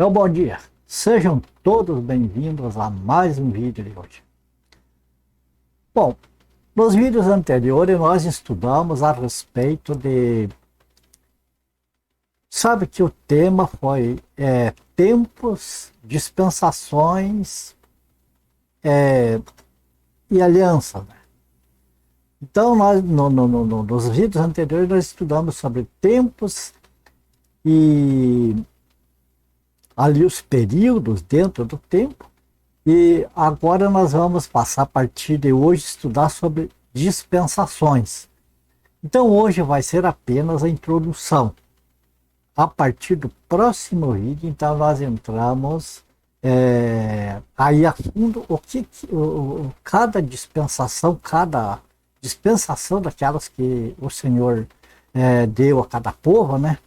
Então, bom dia. Sejam todos bem-vindos a mais um vídeo de hoje. Bom, nos vídeos anteriores nós estudamos a respeito de... Sabe que o tema foi tempos, dispensações e aliança, né? Então, nós, nos vídeos anteriores nós estudamos sobre tempos e ali os períodos dentro do tempo, e agora nós vamos passar a partir de hoje estudar sobre dispensações. Então hoje vai ser apenas a introdução. A partir do próximo vídeo, então nós entramos aí a fundo cada dispensação daquelas que o Senhor deu a cada povo, né?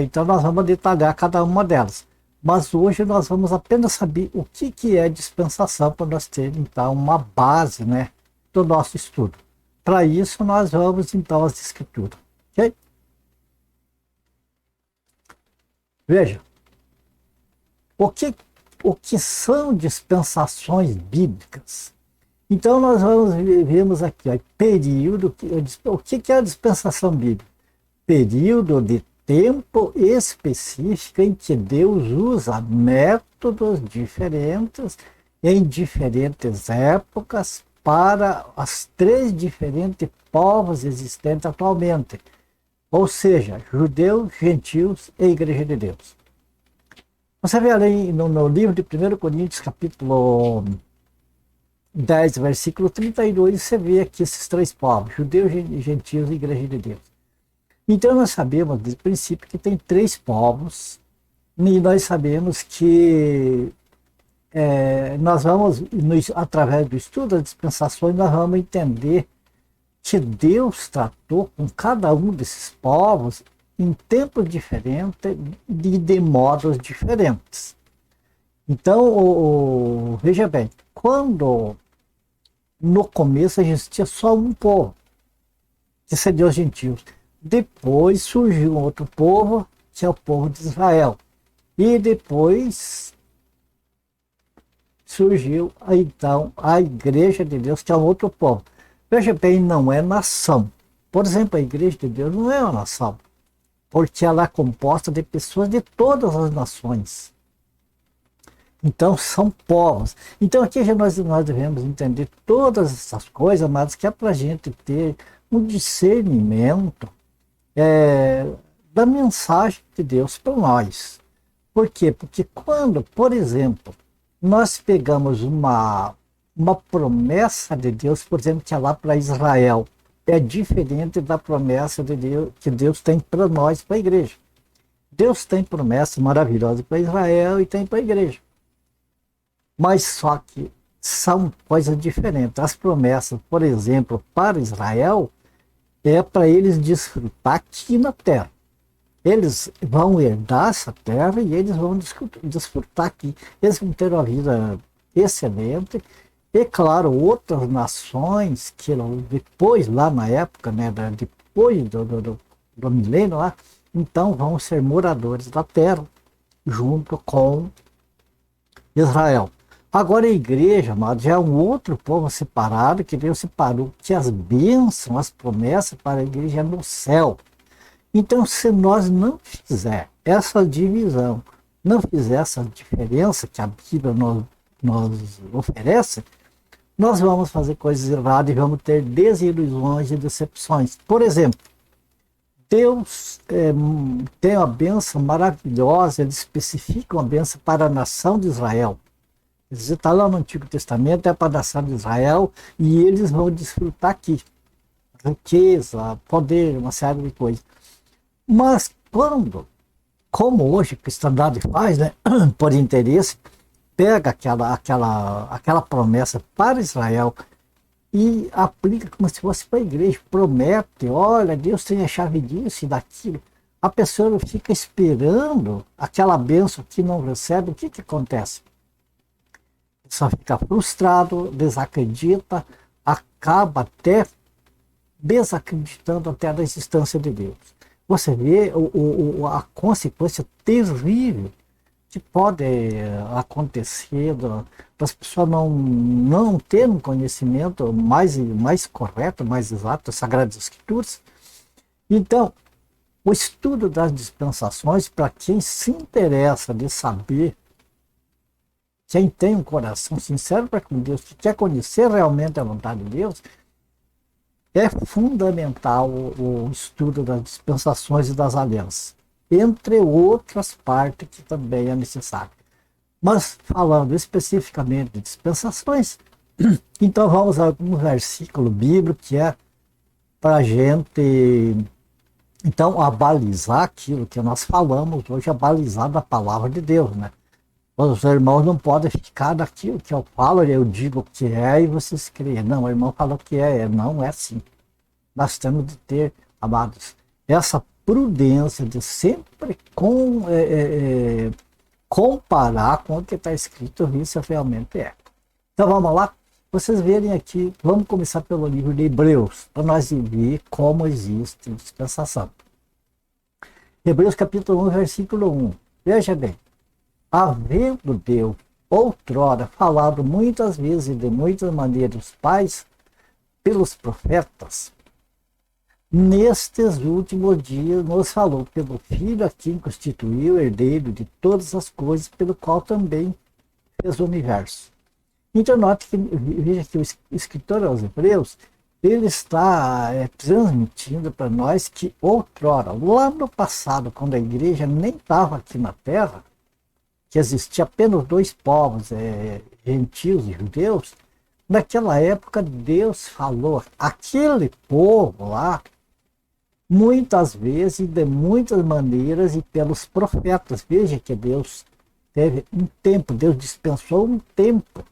Então nós vamos detalhar cada uma delas. Mas hoje nós vamos apenas saber o que é dispensação para nós termos então uma base, né, do nosso estudo. Para isso nós vamos então às escrituras. Ok? Veja, o que são dispensações bíblicas? Então nós vemos aqui, ó, período, o que é a dispensação bíblica? Período de tempo específico em que Deus usa métodos diferentes em diferentes épocas para as três diferentes povos existentes atualmente, ou seja, judeus, gentios e igreja de Deus. Você vê ali no livro de 1 Coríntios, capítulo 10, versículo 32, você vê aqui esses três povos, judeus, gentios e igreja de Deus. Então nós sabemos desde o princípio que tem três povos, e nós sabemos que nós vamos, através do estudo das dispensações, nós vamos entender que Deus tratou com cada um desses povos em tempos diferentes e de modos diferentes. Então, veja bem, quando no começo existia só um povo, que seria os gentios. Depois surgiu um outro povo, que é o povo de Israel. E depois surgiu então a igreja de Deus, que é um outro povo. Veja bem, não é nação. Por exemplo, a igreja de Deus não é uma nação, porque ela é composta de pessoas de todas as nações. Então são povos. Então aqui nós devemos entender todas essas coisas, mas que é para a gente ter um discernimento da mensagem de Deus para nós. Por quê? Porque quando, por exemplo, nós pegamos uma promessa de Deus, por exemplo, que é lá para Israel, é diferente da promessa de Deus que Deus tem para nós, para a igreja. Deus tem promessas maravilhosas para Israel e tem para a igreja. Mas só que são coisas diferentes. As promessas, por exemplo, para Israel, é para eles desfrutar aqui na terra. Eles vão herdar essa terra e eles vão desfrutar aqui. Eles vão ter uma vida excelente. E claro, outras nações que depois, lá na época, né, depois do milênio lá, então vão ser moradores da terra junto com Israel. Agora a igreja, amado, já é um outro povo separado, que Deus separou, que as bênçãos, as promessas para a igreja é no céu. Então, se nós não fizer essa divisão, não fizer essa diferença que a Bíblia nos oferece, nós vamos fazer coisas erradas e vamos ter desilusões e decepções. Por exemplo, Deus tem uma bênção maravilhosa, ele especifica uma bênção para a nação de Israel. Está lá no Antigo Testamento, é para a nação de Israel, e eles vão desfrutar aqui riqueza, poder, uma série de coisas. Mas quando, como hoje o cristandade faz, né, por interesse, pega aquela promessa para Israel e aplica como se fosse para a igreja, promete, olha, Deus tem a chave disso e daquilo. A pessoa fica esperando aquela bênção que não recebe, o que acontece? Só fica frustrado, desacredita, acaba até desacreditando até da existência de Deus. Você vê a consequência terrível que pode acontecer das pessoas não terem um conhecimento mais correto, mais exato das Sagradas Escrituras. Então, o estudo das dispensações, para quem se interessa de saber, quem tem um coração sincero para com Deus, que quer conhecer realmente a vontade de Deus, é fundamental o estudo das dispensações e das alianças, entre outras partes que também é necessário. Mas falando especificamente de dispensações, então vamos a um versículo bíblico que é para a gente, então, abalizar aquilo que nós falamos hoje, abalizar da palavra de Deus, né? Os irmãos não podem ficar daquilo que eu falo, eu digo que é e vocês creem. Não, o irmão falou que não é assim. Nós temos de ter, amados, essa prudência de sempre comparar com o que está escrito, isso realmente é. Então vamos lá, vocês verem aqui, vamos começar pelo livro de Hebreus, para nós ver como existe dispensação. Hebreus capítulo 1, versículo 1. Veja bem, havendo Deus outrora falado muitas vezes e de muitas maneiras os pais pelos profetas, nestes últimos dias nos falou pelo Filho, a quem constituiu herdeiro de todas as coisas, pelo qual também fez o universo. Então note que, veja que o escritor aos Hebreus, ele está transmitindo para nós que outrora, lá no passado, quando a igreja nem estava aqui na terra, que existia apenas dois povos, gentios e judeus, naquela época Deus falou aquele povo lá, muitas vezes, de muitas maneiras e pelos profetas. Veja que Deus teve um tempo, Deus dispensou um tempo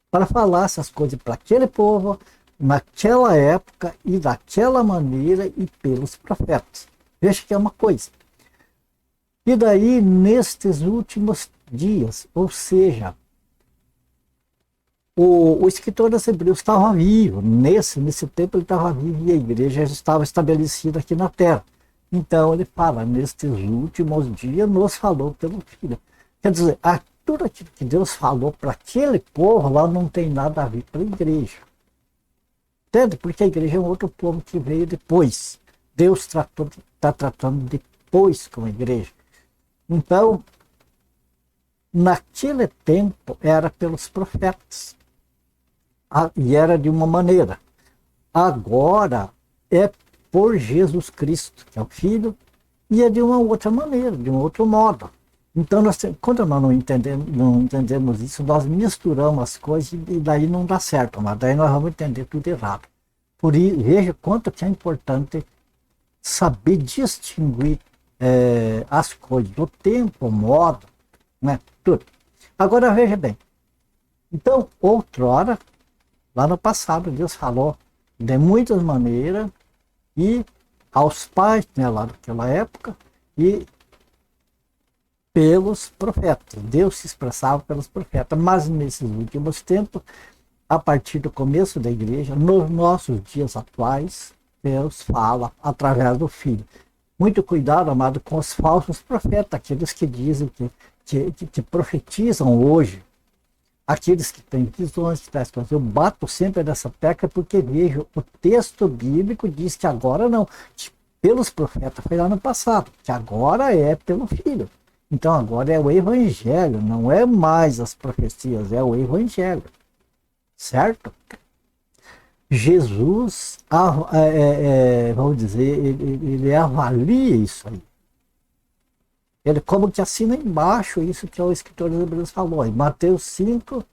para falar essas coisas para aquele povo, naquela época e daquela maneira e pelos profetas. Veja que é uma coisa. E daí, nestes últimos dias, ou seja, o escritor dos Hebreus estava vivo, nesse tempo ele estava vivo e a igreja já estava estabelecida aqui na terra. Então ele fala, nestes últimos dias nos falou pelo Filho. Quer dizer, tudo aquilo que Deus falou para aquele povo lá não tem nada a ver para a igreja. Entende? Porque a igreja é um outro povo que veio depois. Deus está tratando depois com a igreja. Então, naquele tempo era pelos profetas. E era de uma maneira. Agora é por Jesus Cristo, que é o Filho, e é de uma outra maneira, de um outro modo. Então, quando nós não entendemos isso, nós misturamos as coisas e daí não dá certo, mas daí nós vamos entender tudo errado. Por isso, veja quanto que é importante saber distinguir as coisas, o tempo, o modo, né, tudo. Agora veja bem, então outrora, lá no passado, Deus falou de muitas maneiras e aos pais, né, lá naquela época, e pelos profetas. Deus se expressava pelos profetas, mas nesses últimos tempos, a partir do começo da igreja, nos nossos dias atuais, Deus fala através do Filho. Muito cuidado, amado, com os falsos profetas, aqueles que dizem que profetizam hoje, aqueles que têm visões, eu bato sempre nessa tecla porque vejo o texto bíblico diz que agora não, que pelos profetas foi lá no passado, que agora é pelo Filho. Então agora é o Evangelho, não é mais as profecias, é o Evangelho, certo? Jesus, vamos dizer, ele avalia isso aí. Ele como que assina embaixo isso que o escritor dos Hebreus falou, em Mateus 5,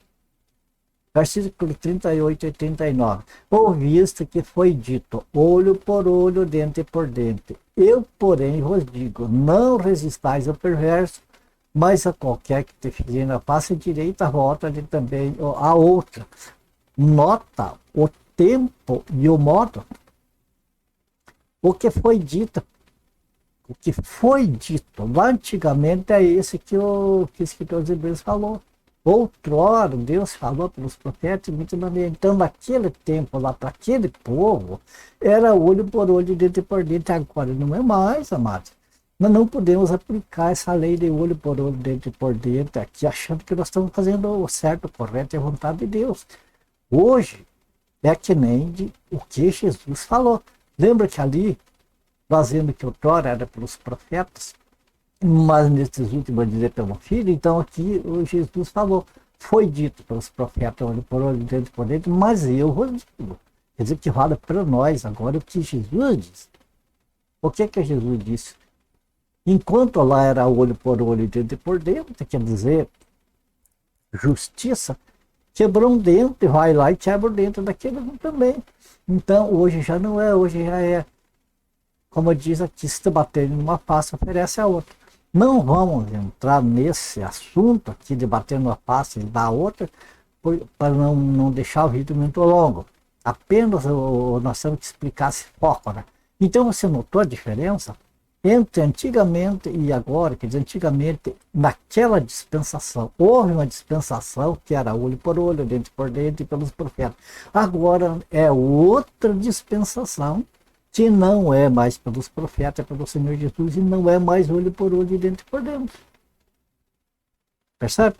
versículo 38 e 39. Ouviste que foi dito, olho por olho, dente por dente. Eu, porém, vos digo, não resistais ao perverso, mas a qualquer que te fizer na face direita, volta-lhe também a outra. Nota o tempo e o modo. O que foi dito lá antigamente é esse que o escritor dos Hebreus falou. Outrora, Deus falou pelos profetas, muito maneiro. Então, naquele tempo, lá para aquele povo, era olho por olho, dente por dente. Agora não é mais, amados. Nós não podemos aplicar essa lei de olho por olho, dente por dente, aqui, achando que nós estamos fazendo o certo, o correto e a vontade de Deus. Hoje, é que nem o que Jesus falou. Lembra que ali, nós vimos que outrora era pelos profetas, mas nesses últimos dias pelo Filho, então aqui o Jesus falou, foi dito pelos profetas, olho por olho, dente por dente, mas eu vos digo. Quer dizer que vale para nós agora o que Jesus disse. O que Jesus disse? Enquanto lá era olho por olho e dente por dente, quer dizer, justiça, quebrou um dente, vai lá e quebra o dente daquele também. Então, hoje já não é, hoje já é, como diz aqui, se te bater numa face, oferece a outra. Não vamos entrar nesse assunto aqui de bater numa face e dar a outra, para não deixar o vídeo muito longo. Apenas nós temos que explicar esse foco, né? Então, você notou a diferença entre antigamente e agora? Quer dizer, antigamente, naquela dispensação, houve uma dispensação que era olho por olho, dente por dente, pelos profetas. Agora é outra dispensação, que não é mais pelos profetas, é pelo Senhor Jesus, e não é mais olho por olho e dente por dente. Percebe?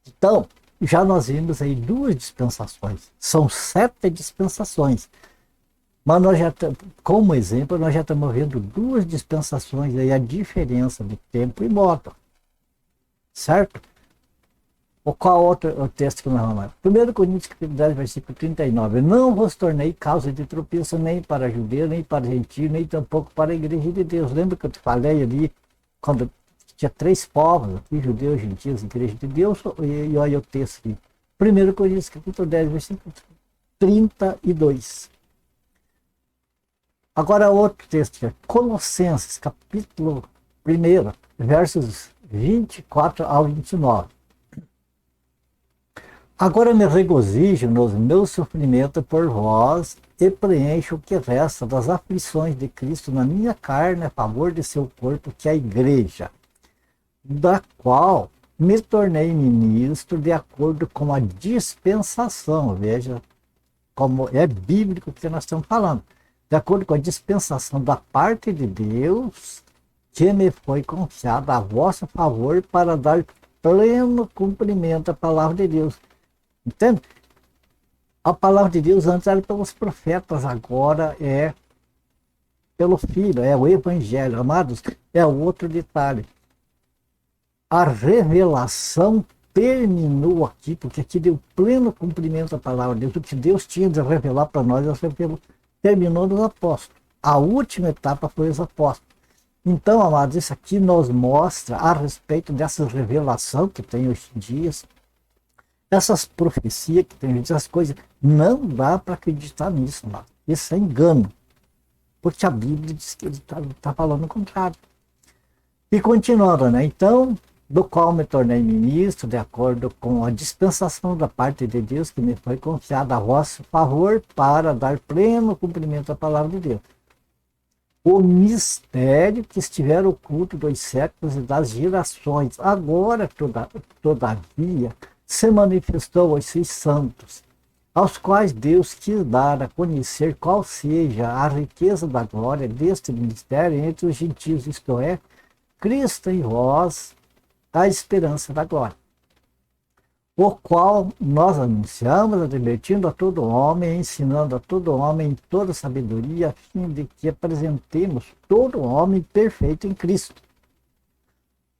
Então, já nós vimos aí 2 dispensações. São 7 dispensações. Mas nós já, como exemplo, nós já estamos vendo 2 dispensações aí, a diferença de tempo e modo. Certo? Ou qual outro o texto que nós vamos ver? 1 Coríntios 10, versículo 39. Não vos tornei causa de tropeço nem para judeu, nem para gentio, nem tampouco para a igreja de Deus. Lembra que eu te falei ali, quando tinha 3 povos, aqui, judeus, gentios, igreja de Deus, e olha o texto aqui. 1 Coríntios 10, versículo 32. Agora outro texto aqui, Colossenses, capítulo 1, versos 24 ao 29. Agora me regozijo nos meus sofrimentos por vós e preencho o que resta das aflições de Cristo na minha carne a favor de seu corpo, que é a igreja, da qual me tornei ministro de acordo com a dispensação. Veja como é bíblico o que nós estamos falando. De acordo com a dispensação da parte de Deus, que me foi confiada a vosso favor para dar pleno cumprimento à palavra de Deus. Entende? A palavra de Deus antes era pelos profetas, agora é pelo Filho, é o Evangelho. Amados, é outro detalhe. A revelação terminou aqui, porque aqui deu pleno cumprimento à palavra de Deus. O que Deus tinha de revelar para nós, terminou nos apóstolos. A última etapa foi os apóstolos. Então, amados, isso aqui nos mostra a respeito dessa revelação que tem hoje em dia, essas profecias que tem, essas coisas. Não dá para acreditar nisso, amados. Isso é engano. Porque a Bíblia diz que ele está falando o contrário. E continuando, né? Então, do qual me tornei ministro, de acordo com a dispensação da parte de Deus, que me foi confiada a vosso favor, para dar pleno cumprimento à palavra de Deus. O mistério que estiver oculto dos séculos e das gerações, agora, todavia, se manifestou aos seus santos, aos quais Deus quis dar a conhecer qual seja a riqueza da glória deste mistério entre os gentios, isto é, Cristo em vós, a esperança da glória, o qual nós anunciamos, advertindo a todo homem, ensinando a todo homem em toda sabedoria, a fim de que apresentemos todo homem perfeito em Cristo.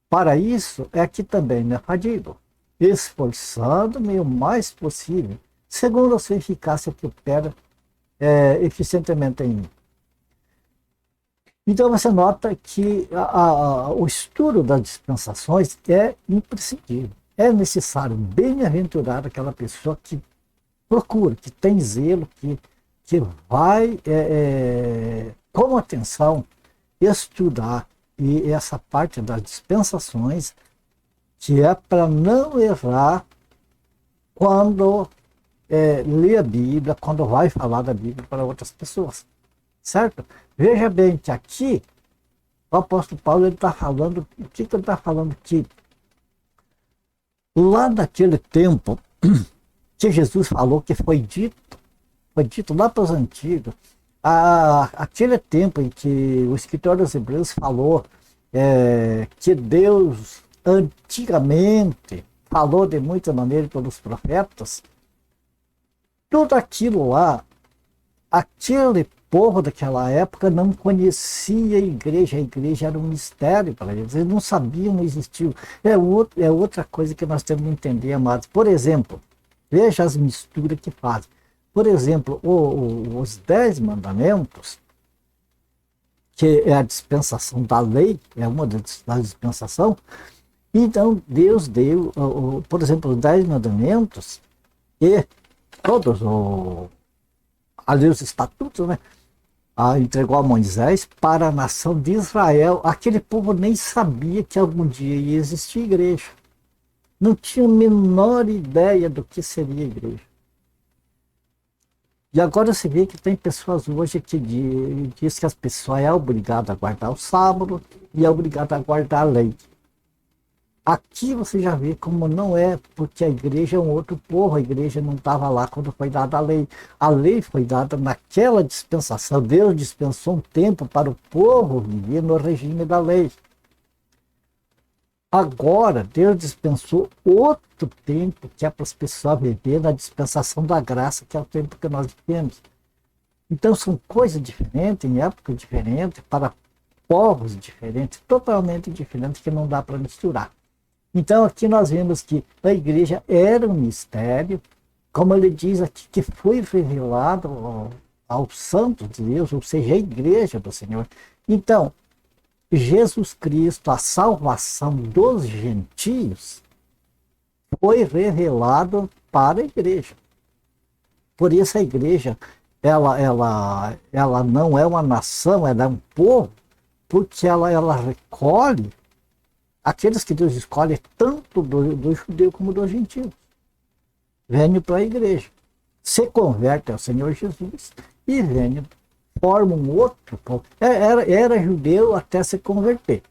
Para isso é que também me afadigo, esforçando-me o mais possível, segundo a sua eficácia que opera eficientemente em mim. Então você nota que o estudo das dispensações é imprescindível. É necessário, bem-aventurado aquela pessoa que procura, que tem zelo, que vai com atenção estudar e essa parte das dispensações, que é para não errar quando lê a Bíblia, quando vai falar da Bíblia para outras pessoas. Certo? Veja bem que aqui o apóstolo Paulo está falando, o que ele está falando aqui? Lá naquele tempo que Jesus falou que foi dito lá para os antigos, Aquele tempo em que o escritor dos Hebreus falou que Deus antigamente falou de muita maneira pelos profetas, tudo aquilo lá, aquele povo daquela época não conhecia a igreja era um mistério para eles não sabiam, não existiu. É outra coisa que nós temos que entender, amados. Por exemplo, veja as misturas que fazem. Por exemplo, os 10 mandamentos, que é a dispensação da lei, é uma das dispensações. Então, Deus deu, por exemplo, os 10 mandamentos e todos ali os estatutos, né? Entregou a Moisés para a nação de Israel. Aquele povo nem sabia que algum dia ia existir igreja. Não tinha a menor ideia do que seria igreja. E agora você vê que tem pessoas hoje que diz que as pessoas é obrigado a guardar o sábado e é obrigado a guardar a lei. Aqui você já vê como não é, porque a igreja é um outro povo, a igreja não estava lá quando foi dada a lei. A lei foi dada naquela dispensação, Deus dispensou um tempo para o povo viver no regime da lei. Agora, Deus dispensou outro tempo que é para as pessoas viver na dispensação da graça, que é o tempo que nós vivemos. Então são coisas diferentes, em épocas diferentes, para povos diferentes, totalmente diferentes, que não dá para misturar. Então aqui nós vemos que a igreja era um mistério, como ele diz aqui, que foi revelado aos santos de Deus, ou seja, a igreja do Senhor. Então, Jesus Cristo, a salvação dos gentios, foi revelado para a igreja. Por isso a igreja, ela não é uma nação, ela é um povo, porque ela recolhe aqueles que Deus escolhe, tanto do judeu como do gentio. Venham para a igreja, se converte ao Senhor Jesus e venham, formam um outro povo. Era judeu até se converter.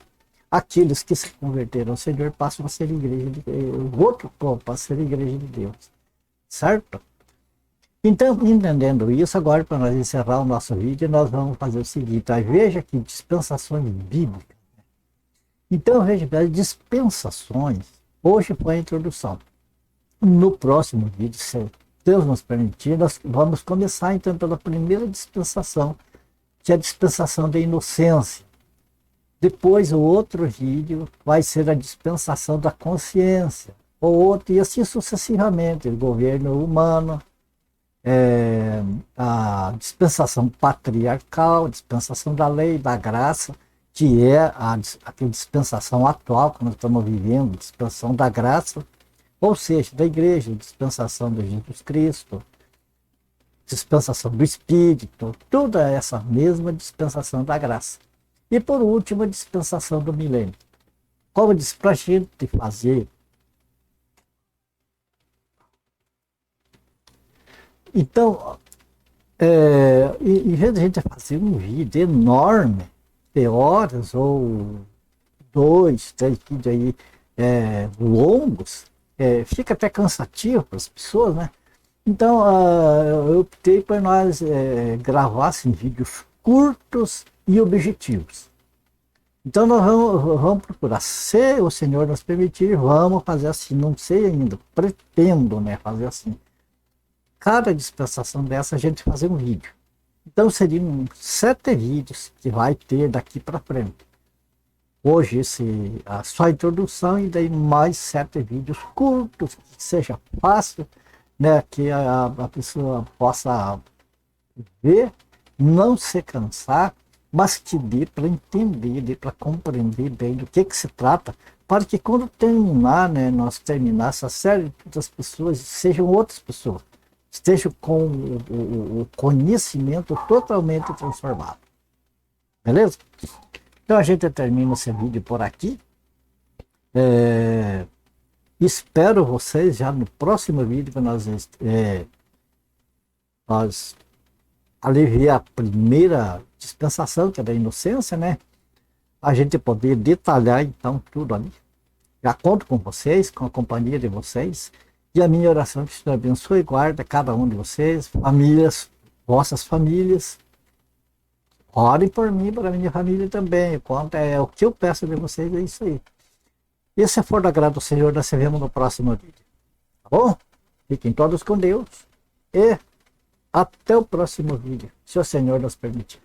Aqueles que se converteram ao Senhor passam a ser igreja de Deus. O outro povo passa a ser igreja de Deus. Certo? Então, entendendo isso, agora para nós encerrar o nosso vídeo, nós vamos fazer o seguinte. Veja que dispensações bíblicas. Então, veja, as dispensações, hoje foi a introdução. No próximo vídeo, se Deus nos permitir, nós vamos começar então pela primeira dispensação, que é a dispensação da inocência. Depois, o outro vídeo vai ser a dispensação da consciência, o outro, e assim sucessivamente, o governo humano, a dispensação patriarcal, a dispensação da lei, da graça, que é a dispensação atual que nós estamos vivendo, dispensação da graça, ou seja, da igreja, dispensação de Jesus Cristo, dispensação do Espírito, toda essa mesma dispensação da graça. E por último, a dispensação do milênio. Como eu disse, para a gente fazer. Então, em vez de a gente fazer um vídeo enorme, de horas ou 2, 3 vídeos aí longos, fica até cansativo para as pessoas, né? Então eu optei para nós gravassem vídeos curtos e objetivos. Então nós vamos procurar, se o Senhor nos permitir, vamos fazer assim, não sei ainda, pretendo, né, fazer assim. Cada dispensação dessa a gente fazer um vídeo. Então seriam 7 vídeos que vai ter daqui para frente. Hoje só a introdução e daí mais 7 vídeos curtos, que seja fácil, né, que a pessoa possa ver, não se cansar, mas que dê para entender, dê para compreender bem do que se trata, para que quando terminar, né, nós terminar essa série, das pessoas sejam outras pessoas, estejam com o conhecimento totalmente transformado. Beleza? Então a gente termina esse vídeo por aqui. Espero vocês já no próximo vídeo, que nós aliviar a primeira dispensação, que é da inocência, né? A gente poder detalhar então tudo ali. Já conto com vocês, com a companhia de vocês. E a minha oração é que o Senhor abençoe e guarda cada um de vocês, famílias, vossas famílias, Orem por mim, para minha família também. O que eu peço de vocês é isso aí. E se for do agrado do Senhor, nós se vemos no próximo vídeo. Tá bom? Fiquem todos com Deus. E até o próximo vídeo, se o Senhor nos permitir.